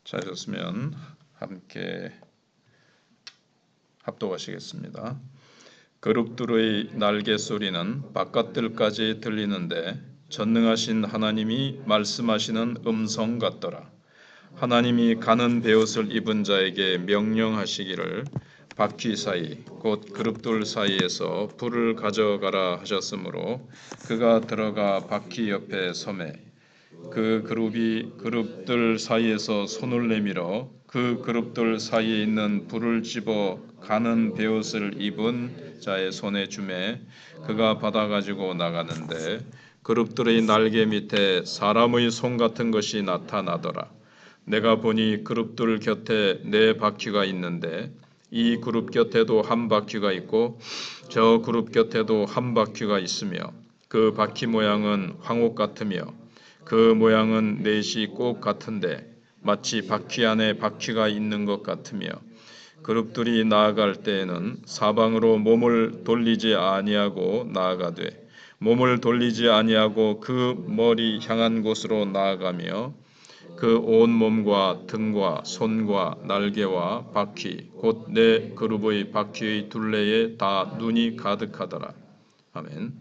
찾으셨으면 함께 합독하시겠습니다. 그룹들의 날개 소리는 바깥들까지 들리는데 전능하신 하나님이 말씀하시는 음성 같더라. 하나님이 가는 베옷을 입은 자에게 명령하시기를 바퀴 사이 곧 그룹들 사이에서 불을 가져가라 하셨으므로 그가 들어가 바퀴 옆에 서매 그 그룹들 사이에서 손을 내밀어 그 그룹들 사이에 있는 불을 집어 가는 베옷을 입은 자의 손에 주매 그가 받아 가지고 나가는데 그룹들의 날개 밑에 사람의 손 같은 것이 나타나더라. 내가 보니 그룹들 곁에 네 바퀴가 있는데 이 그룹 곁에도 한 바퀴가 있고 저 그룹 곁에도 한 바퀴가 있으며 그 바퀴 모양은 황옥 같으며 그 모양은 넷이 꼭 같은데 마치 바퀴 안에 바퀴가 있는 것 같으며 그룹들이 나아갈 때에는 사방으로 몸을 돌리지 아니하고 나아가되 몸을 돌리지 아니하고 그 머리 향한 곳으로 나아가며 그 온 몸과 등과 손과 날개와 바퀴 곧 네 그룹의 바퀴의 둘레에 다 눈이 가득하더라. 아멘.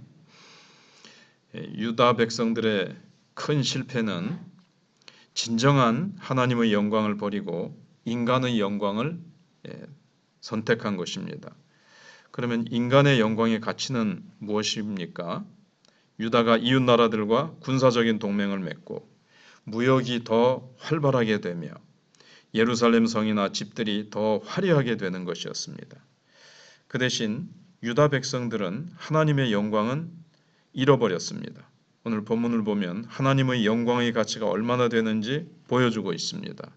유다 백성들의 큰 실패는 진정한 하나님의 영광을 버리고 인간의 영광을 선택한 것입니다. 그러면 인간의 영광의 가치는 무엇입니까? 유다가 이웃 나라들과 군사적인 동맹을 맺고 무역이 더 활발하게 되며 예루살렘 성이나 집들이 더 화려하게 되는 것이었습니다. 그 대신 유다 백성들은 하나님의 영광은 잃어버렸습니다. 오늘 본문을 보면 하나님의 영광의 가치가 얼마나 되는지 보여주고 있습니다.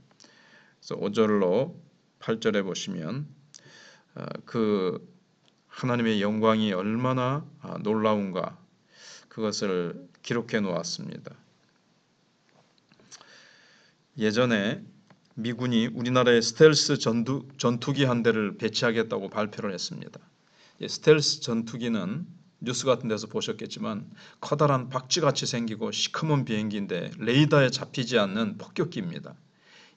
그래서 5절로 8절에 보시면 그 하나님의 영광이 얼마나 놀라운가 그것을 기록해 놓았습니다. 예전에 미군이 우리나라에 스텔스 전투기 한 대를 배치하겠다고 발표를 했습니다. 스텔스 전투기는 뉴스 같은 데서 보셨겠지만 커다란 박쥐같이 생기고 시커먼 비행기인데 레이더에 잡히지 않는 폭격기입니다.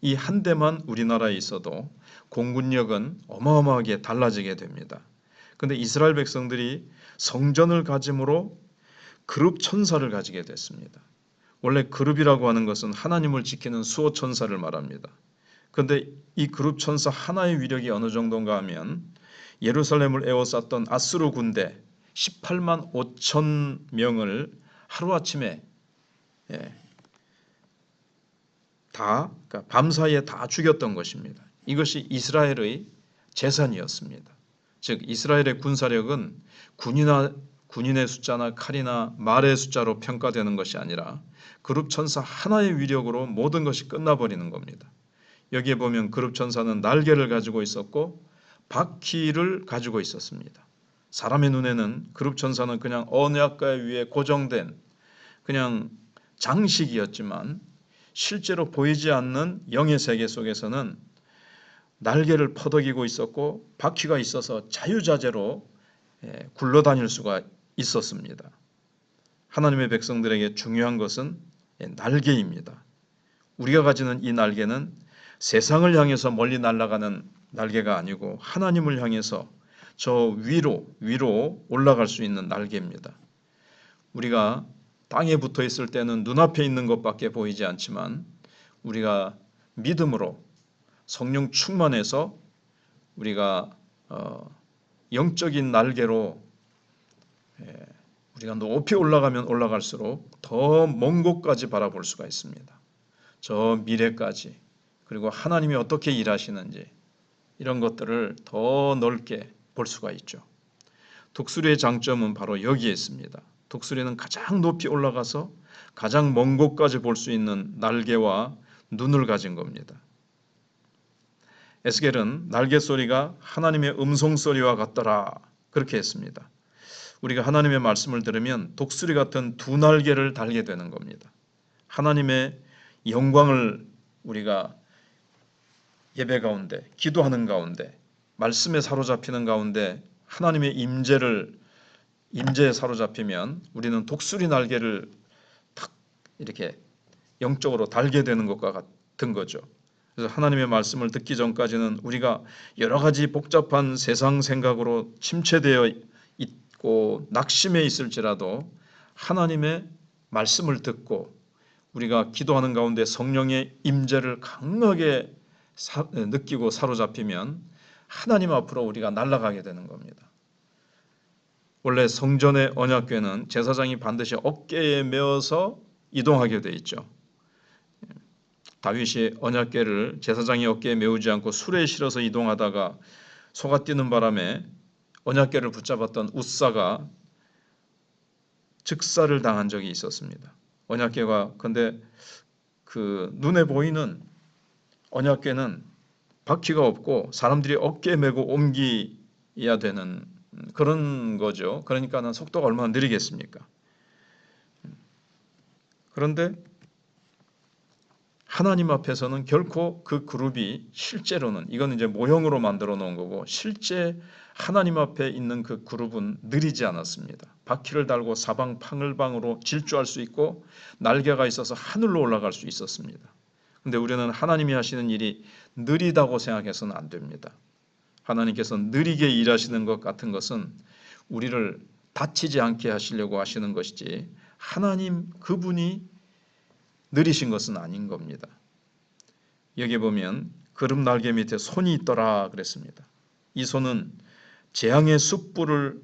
이 한 대만 우리나라에 있어도 공군력은 어마어마하게 달라지게 됩니다. 그런데 이스라엘 백성들이 성전을 가짐으로 그룹 천사를 가지게 됐습니다. 원래 그룹이라고 하는 것은 하나님을 지키는 수호 천사를 말합니다. 그런데 이 그룹 천사 하나의 위력이 어느 정도인가 하면 예루살렘을 에워쌌던 아수르 군대 18만 5천 명을 하루아침에 그러니까 밤사이에 다 죽였던 것입니다. 이것이 이스라엘의 재산이었습니다. 즉 이스라엘의 군사력은 군인의 숫자나 칼이나 말의 숫자로 평가되는 것이 아니라 그룹 천사 하나의 위력으로 모든 것이 끝나버리는 겁니다. 여기에 보면 그룹 천사는 날개를 가지고 있었고 바퀴를 가지고 있었습니다. 사람의 눈에는 그룹 천사는 그냥 언약궤 위에 고정된 그냥 장식이었지만 실제로 보이지 않는 영의 세계 속에서는 날개를 퍼덕이고 있었고 바퀴가 있어서 자유자재로 굴러다닐 수가 있었습니다. 하나님의 백성들에게 중요한 것은 날개입니다. 우리가 가지는 이 날개는 세상을 향해서 멀리 날아가는 날개가 아니고 하나님을 향해서 저 위로 올라갈 수 있는 날개입니다. 우리가 땅에 붙어 있을 때는 눈앞에 있는 것밖에 보이지 않지만 우리가 믿음으로 성령 충만해서 우리가 영적인 날개로 우리가 높이 올라가면 올라갈수록 더 먼 곳까지 바라볼 수가 있습니다. 저 미래까지 그리고 하나님이 어떻게 일하시는지 이런 것들을 더 넓게 볼 수가 있죠. 독수리의 장점은 바로 여기에 있습니다. 독수리는 가장 높이 올라가서 가장 먼 곳까지 볼 수 있는 날개와 눈을 가진 겁니다. 에스겔은 날개 소리가 하나님의 음성 소리와 같더라 그렇게 했습니다. 우리가 하나님의 말씀을 들으면 독수리 같은 두 날개를 달게 되는 겁니다. 하나님의 영광을 우리가 예배 가운데 기도하는 가운데 말씀에 사로잡히는 가운데 하나님의 임재에 사로잡히면 우리는 독수리 날개를 탁 이렇게 영적으로 달게 되는 것과 같은 거죠. 그래서 하나님의 말씀을 듣기 전까지는 우리가 여러 가지 복잡한 세상 생각으로 침체되어 있고 낙심해 있을지라도 하나님의 말씀을 듣고 우리가 기도하는 가운데 성령의 임재를 강하게 느끼고 사로잡히면 하나님 앞으로 우리가 날아가게 되는 겁니다. 원래 성전의 언약궤는 제사장이 반드시 어깨에 메어서 이동하게 돼 있죠. 다윗이 언약궤를 제사장이 어깨에 메우지 않고 수레에 실어서 이동하다가 소가 뛰는 바람에 언약궤를 붙잡았던 웃사가 즉사를 당한 적이 있었습니다. 언약궤가 근데 그 눈에 보이는 언약궤는 바퀴가 없고 사람들이 어깨에 메고 옮겨야 되는 그런 거죠. 그러니까는 속도가 얼마나 느리겠습니까? 그런데 하나님 앞에서는 결코 그 그룹이 실제로는 이건 이제 모형으로 만들어 놓은 거고 실제 하나님 앞에 있는 그 그룹은 느리지 않았습니다. 바퀴를 달고 사방팔방으로 질주할 수 있고 날개가 있어서 하늘로 올라갈 수 있었습니다. 근데 우리는 하나님이 하시는 일이 느리다고 생각해서는 안 됩니다. 하나님께서 느리게 일하시는 것 같은 것은 우리를 다치지 않게 하시려고 하시는 것이지 하나님 그분이 느리신 것은 아닌 겁니다. 여기 보면 그룹 날개 밑에 손이 있더라 그랬습니다. 이 손은 재앙의 숯불을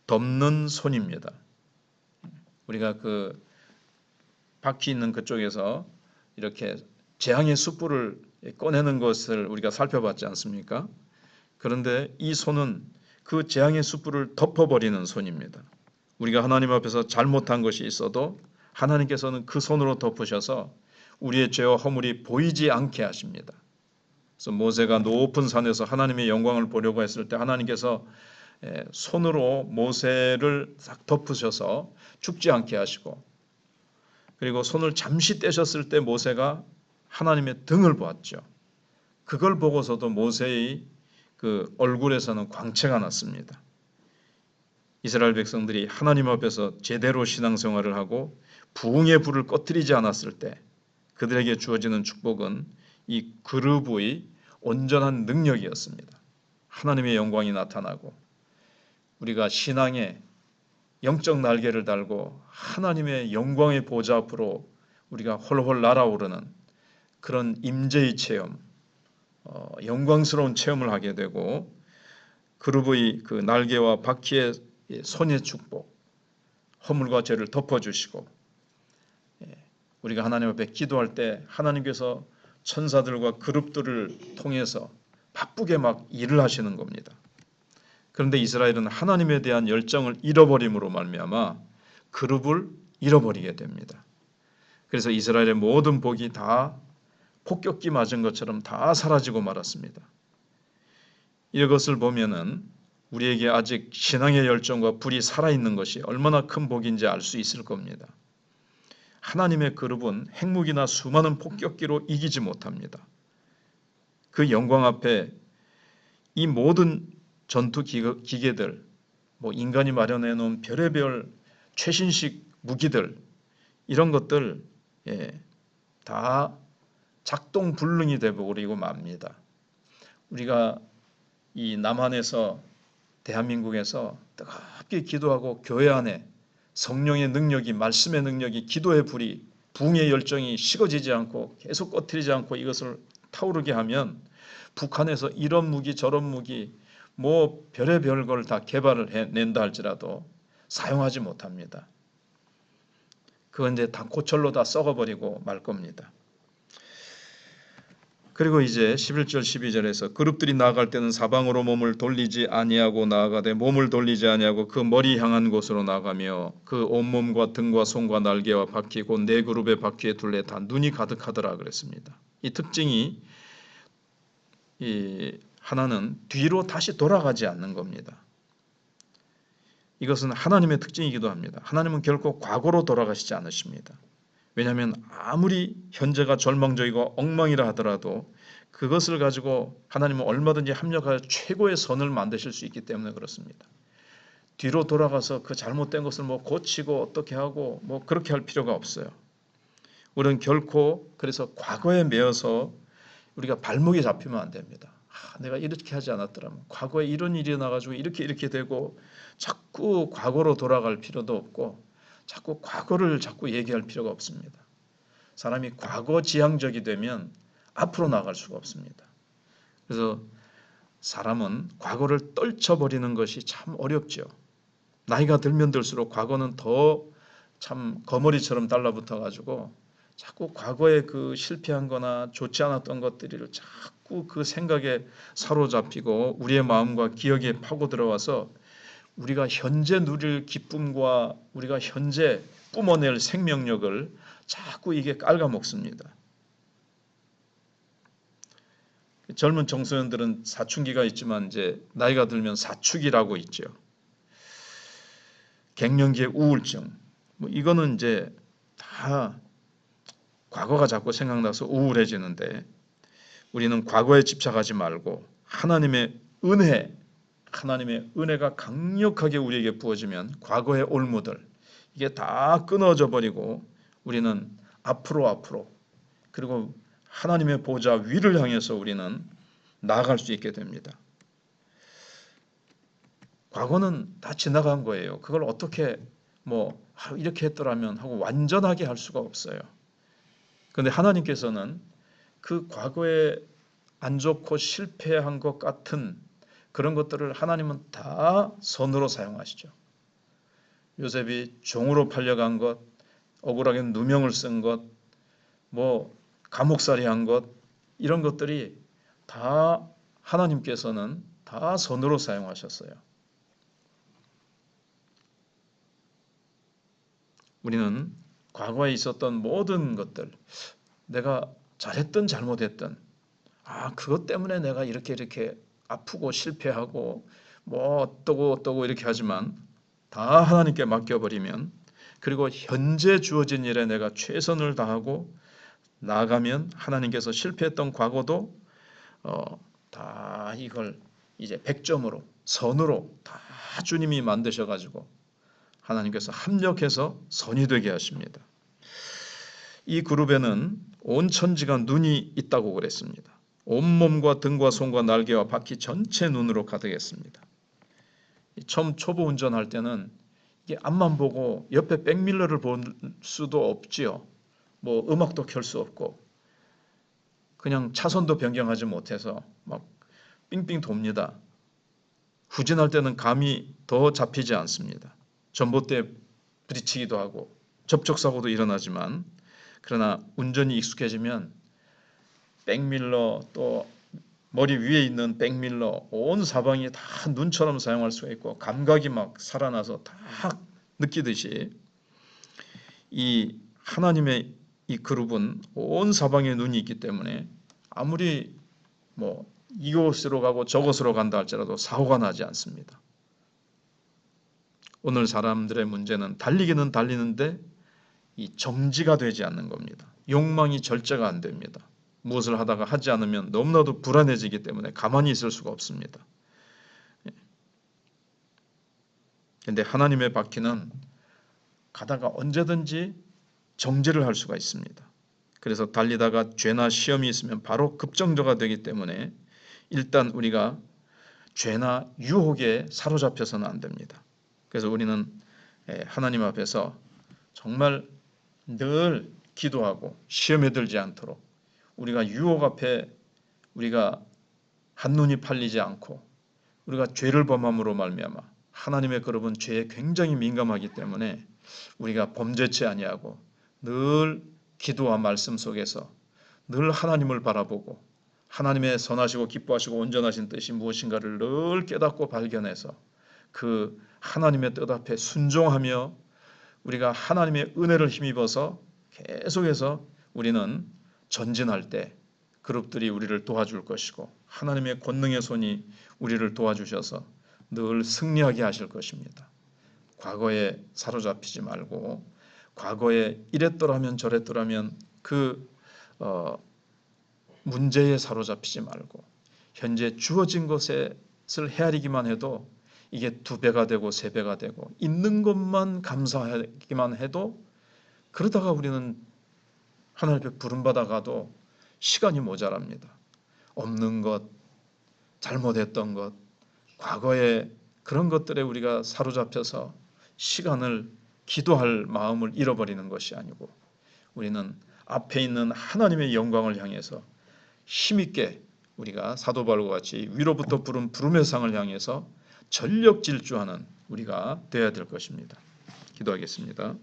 덮는 손입니다. 우리가 그 바퀴 있는 그쪽에서 이렇게 재앙의 숯불을 꺼내는 것을 우리가 살펴봤지 않습니까? 그런데 이 손은 그 재앙의 숯불을 덮어버리는 손입니다. 우리가 하나님 앞에서 잘못한 것이 있어도 하나님께서는 그 손으로 덮으셔서 우리의 죄와 허물이 보이지 않게 하십니다. 그래서 모세가 높은 산에서 하나님의 영광을 보려고 했을 때 하나님께서 손으로 모세를 싹 덮으셔서 죽지 않게 하시고 그리고 손을 잠시 떼셨을 때 모세가 하나님의 등을 보았죠. 그걸 보고서도 모세의 그 얼굴에서는 광채가 났습니다. 이스라엘 백성들이 하나님 앞에서 제대로 신앙생활을 하고 부흥의 불을 꺼뜨리지 않았을 때 그들에게 주어지는 축복은 이 그룹의 온전한 능력이었습니다. 하나님의 영광이 나타나고 우리가 신앙의 영적 날개를 달고 하나님의 영광의 보좌 앞으로 우리가 홀홀 날아오르는 그런 임재의 체험, 영광스러운 체험을 하게 되고 그룹의 그 날개와 바퀴의 손의 축복, 허물과 죄를 덮어주시고 우리가 하나님 앞에 기도할 때 하나님께서 천사들과 그룹들을 통해서 바쁘게 막 일을 하시는 겁니다. 그런데 이스라엘은 하나님에 대한 열정을 잃어버림으로 말미암아 그룹을 잃어버리게 됩니다. 그래서 이스라엘의 모든 복이 다 폭격기 맞은 것처럼 다 사라지고 말았습니다. 이것을 보면은 우리에게 아직 신앙의 열정과 불이 살아있는 것이 얼마나 큰 복인지 알 수 있을 겁니다. 하나님의 그룹은 핵무기나 수많은 폭격기로 이기지 못합니다. 그 영광 앞에 이 모든 전투 기계들, 인간이 마련해 놓은 별의별 최신식 무기들 이런 것들 다 작동 불능이 되어버리고 맙니다. 우리가 이 남한에서 대한민국에서 뜨겁게 기도하고 교회 안에 성령의 능력이 말씀의 능력이 기도의 불이 부흥의 열정이 식어지지 않고 계속 꺼트리지 않고 이것을 타오르게 하면 북한에서 이런 무기 저런 무기 별의별 걸 다 개발을 해낸다 할지라도 사용하지 못합니다. 그건 이제 다 고철로 다 썩어버리고 말 겁니다. 그리고 이제 11절 12절에서 그룹들이 나아갈 때는 사방으로 몸을 돌리지 아니하고 나아가되 몸을 돌리지 아니하고 그 머리 향한 곳으로 나가며 그 온몸과 등과 손과 날개와 바퀴 곧 네 그룹의 바퀴의 둘레 다 눈이 가득하더라 그랬습니다. 이 특징이 하나는 뒤로 다시 돌아가지 않는 겁니다. 이것은 하나님의 특징이기도 합니다. 하나님은 결코 과거로 돌아가시지 않으십니다. 왜냐하면 아무리 현재가 절망적이고 엉망이라 하더라도 그것을 가지고 하나님은 얼마든지 합력하여 최고의 선을 만드실 수 있기 때문에 그렇습니다. 뒤로 돌아가서 그 잘못된 것을 고치고 어떻게 하고 그렇게 할 필요가 없어요. 우리는 결코 그래서 과거에 매여서 우리가 발목이 잡히면 안 됩니다. 내가 이렇게 하지 않았더라면, 과거에 이런 일이 나가지고 이렇게 되고, 자꾸 과거로 돌아갈 필요도 없고 자꾸 과거를 자꾸 얘기할 필요가 없습니다. 사람이 과거 지향적이 되면 앞으로 나갈 수가 없습니다. 그래서 사람은 과거를 떨쳐버리는 것이 참 어렵죠. 나이가 들면 들수록 과거는 더 참 거머리처럼 달라붙어 가지고 자꾸 과거에 그 실패한 거나 좋지 않았던 것들을 자꾸 그 생각에 사로잡히고 우리의 마음과 기억에 파고 들어와서 우리가 현재 누릴 기쁨과 우리가 현재 뿜어낼 생명력을 자꾸 이게 깔아먹습니다. 젊은 청소년들은 사춘기가 있지만 이제 나이가 들면 사축이라고 있죠. 갱년기의 우울증. 이거는 이제 다 과거가 자꾸 생각나서 우울해지는데 우리는 과거에 집착하지 말고 하나님의 은혜가 강력하게 우리에게 부어지면 과거의 올무들 이게 다 끊어져 버리고 우리는 앞으로 그리고 하나님의 보좌 위를 향해서 우리는 나아갈 수 있게 됩니다. 과거는 다 지나간 거예요. 그걸 어떻게 이렇게 했더라면 하고 완전하게 할 수가 없어요. 그런데 하나님께서는 그 과거에 안 좋고 실패한 것 같은 그런 것들을 하나님은 다 선으로 사용하시죠. 요셉이 종으로 팔려간 것, 억울하게 누명을 쓴 것, 감옥살이 한 것, 이런 것들이 다 하나님께서는 다 선으로 사용하셨어요. 우리는 과거에 있었던 모든 것들, 내가 잘했든 잘못했든, 그것 때문에 내가 이렇게 아프고 실패하고 어떠고 이렇게 하지만 다 하나님께 맡겨버리면, 그리고 현재 주어진 일에 내가 최선을 다하고 나아가면 하나님께서 실패했던 과거도 다 이걸 이제 100점으로 선으로 다 주님이 만드셔가지고 하나님께서 합력해서 선이 되게 하십니다. 이 그룹에는 온 천지가 눈이 있다고 그랬습니다. 온몸과 등과 손과 날개와 바퀴 전체 눈으로 가득했습니다. 처음 초보 운전할 때는 이게 앞만 보고 옆에 백밀러를 볼 수도 없지요. 음악도 켤 수 없고 그냥 차선도 변경하지 못해서 막 삥삥 돕니다. 후진할 때는 감이 더 잡히지 않습니다. 전봇대 부딪히기도 하고 접촉사고도 일어나지만 그러나 운전이 익숙해지면 백밀러 또 머리 위에 있는 백밀러 온 사방이 다 눈처럼 사용할 수가 있고 감각이 막 살아나서 다 느끼듯이 이 하나님의 이 그룹은 온 사방에 눈이 있기 때문에 아무리 이곳으로 가고 저곳으로 간다 할지라도 사고가 나지 않습니다. 오늘 사람들의 문제는 달리기는 달리는데 이 정지가 되지 않는 겁니다. 욕망이 절제가 안 됩니다. 무엇을 하다가 하지 않으면 너무나도 불안해지기 때문에 가만히 있을 수가 없습니다. 그런데 하나님의 바퀴는 가다가 언제든지 정지를 할 수가 있습니다. 그래서 달리다가 죄나 시험이 있으면 바로 급정거가 되기 때문에 일단 우리가 죄나 유혹에 사로잡혀서는 안 됩니다. 그래서 우리는 하나님 앞에서 정말 늘 기도하고 시험에 들지 않도록 우리가 유혹 앞에 우리가 한눈이 팔리지 않고 우리가 죄를 범함으로 말미암아 하나님의 그룹은 죄에 굉장히 민감하기 때문에 우리가 범죄치 아니하고 늘 기도와 말씀 속에서 늘 하나님을 바라보고 하나님의 선하시고 기뻐하시고 온전하신 뜻이 무엇인가를 늘 깨닫고 발견해서 그 하나님의 뜻 앞에 순종하며 우리가 하나님의 은혜를 힘입어서 계속해서 우리는 전진할 때 그룹들이 우리를 도와줄 것이고 하나님의 권능의 손이 우리를 도와주셔서 늘 승리하게 하실 것입니다. 과거에 사로잡히지 말고 과거에 이랬더라면 저랬더라면 그 문제에 사로잡히지 말고 현재 주어진 것을 헤아리기만 해도 이게 2배가 되고 3배가 되고 있는 것만 감사하기만 해도 그러다가 우리는 하나님 앞에 부름받아가도 시간이 모자랍니다. 없는 것, 잘못했던 것, 과거에 그런 것들에 우리가 사로잡혀서 시간을 기도할 마음을 잃어버리는 것이 아니고 우리는 앞에 있는 하나님의 영광을 향해서 힘있게 우리가 사도 바울과 같이 위로부터 부른 부름의 상을 향해서 전력 질주하는 우리가 되어야 될 것입니다. 기도하겠습니다.